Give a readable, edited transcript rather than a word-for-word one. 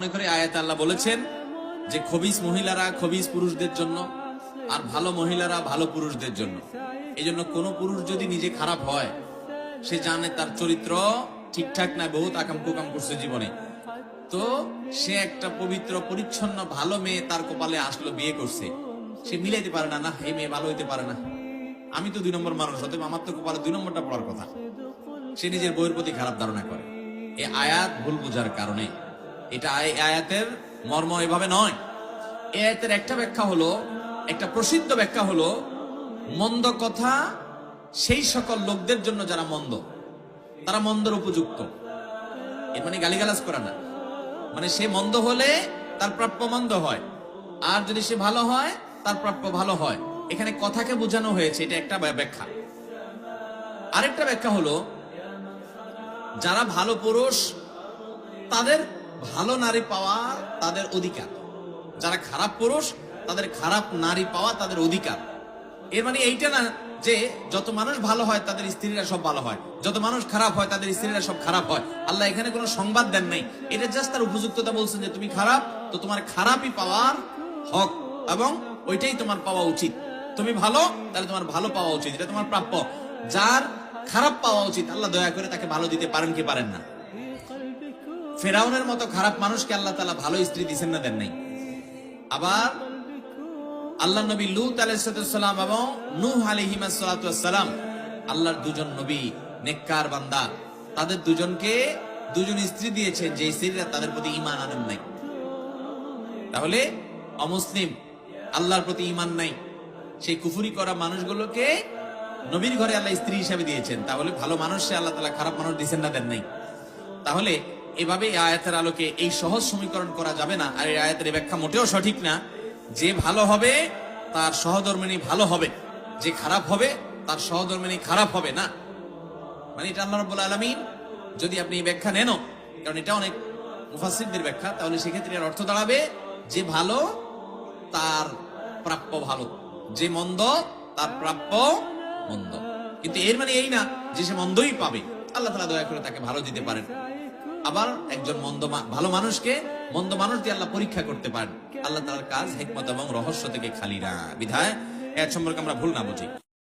মনে করে আয়াতে আল্লাহ বলেছেন যে খবিস মহিলারা খবিস পুরুষদের জন্য আর ভালো মহিলারা ভালো পুরুষদের জন্য। এই জন্য কোন পুরুষ যদি নিজে খারাপ হয়, সে জানে তার চরিত্র ঠিকঠাক না, বহুত আকাম কুকাম করছে জীবনে, তো সে একটা পবিত্র পরিচ্ছন্ন ভালো মেয়ে তার কপালে আসলো, বিয়ে করছে, সে মিলাইতে পারে না, না এই মেয়ে ভালো হইতে পারে না, আমি তো 2 নম্বর মানুষ, অতএব আমার তো কপালে 2 নম্বরটা পড়ার কথা। সে নিজের বইয়ের প্রতি খারাপ ধারণা করে। এই আয়াত ভুল বোঝার কারণে। এটা আয়াতের মর্ম এভাবে নয়। এই আয়াতের একটা ব্যাখ্যা হলো, একটা প্রসিদ্ধ ব্যাখ্যা হলো, মন্দ কথা সেই সকল লোকদের জন্য যারা মন্দ, তারা মন্দর উপযুক্ত। এর মানে গালিগালাজ করা না, মানে সে মন্দ হলে তার প্রাপ্য মন্দ হয়, আর যদি সে ভালো হয় তার প্রাপ্য ভালো হয়। এখানে কথাকে বোঝানো হয়েছে, এটা একটা ব্যাখ্যা। আরেকটা ব্যাখ্যা হলো, যারা ভালো পুরুষ তাদের ভালো নারী পাওয়া তাদের অধিকার, যারা খারাপ পুরুষ তাদের খারাপ নারী পাওয়া তাদের অধিকার। এর মানে এইটা না যে যত মানুষ ভালো হয় তাদের স্ত্রীরা সব ভালো হয়, যত মানুষ খারাপ হয় তাদের স্ত্রীরা সব খারাপ হয়। আল্লাহ এখানে কোনো সংবাদ দেন নাই, এটা জাস্ট তার উপযুক্ততা বলছেন যে তুমি খারাপ, তো তোমার খারাপই পাওয়ার হক এবং ওইটাই তোমার পাওয়া উচিত। তুমি ভালো, তাহলে তোমার ভালো পাওয়া উচিত, এটা তোমার প্রাপ্য। যার খারাপ পাওয়া উচিত, আল্লাহ দয়া করে তাকে ভালো দিতে পারেন কি পারেন না? ফেরাউনের মতো খারাপ মানুষকে আল্লাহ তাআলা ভালো স্ত্রী দিবেন না, দেন নাই। আবার আল্লাহ নবী লূত আলাইহিস সালাম এবং নূহ আলাইহিস সালাম, আল্লাহর 2 জন নবী নেককার বান্দা, তাদের দুজনকে 2 জন স্ত্রী দিয়েছেন যে স্ত্রীরা তাদের প্রতি ঈমান আনেন নাই। তাহলে অমুসলিম, আল্লাহর প্রতি ঈমান নাই, সেই কুফরি করা মানুষগুলোকে নবীর ঘরে আল্লাহ স্ত্রী হিসেবে দিয়েছেন। তাহলে ভালো মানুষে আল্লাহ তাআলা খারাপ মানুষ দিবেন না, দেন নাই। তাহলে এভাবে এই আয়াতের আলোকে এই সহজ সমীকরণ করা যাবে না। আর এই আয়াতের ব্যাখ্যা মোটেও সঠিক না যে ভালো হবে তার সহধর্মিণী ভালো হবে, যে খারাপ হবে তার সহধর্মিণী খারাপ হবে না। মানে এটা আল্লাহ রাব্বুল আলামিন, যদি আপনি এই ব্যাখ্যা নেন, কারণ এটা অনেক মুফাসসিরদের ব্যাখ্যা, তাহলে সেক্ষেত্রে এর অর্থ দাঁড়াবে যে ভালো তার প্রাপ্য ভালো, যে মন্দ তার প্রাপ্য মন্দ। কিন্তু এর মানে এই না যে সে মন্দই পাবে, আল্লাহ তাআলা দয়া করে তাকে ভালো দিতে পারেন। আবার একজন ভালো মানুষকে মন্দ মানুষ দিয়ে আল্লাহ পরীক্ষা করতে পারেন। আল্লাহ তাআলার কাজ হিকমত এবং রহস্য থেকে খালি না, বিধায় এর সম্পর্কে আমরা ভুল না বুঝি।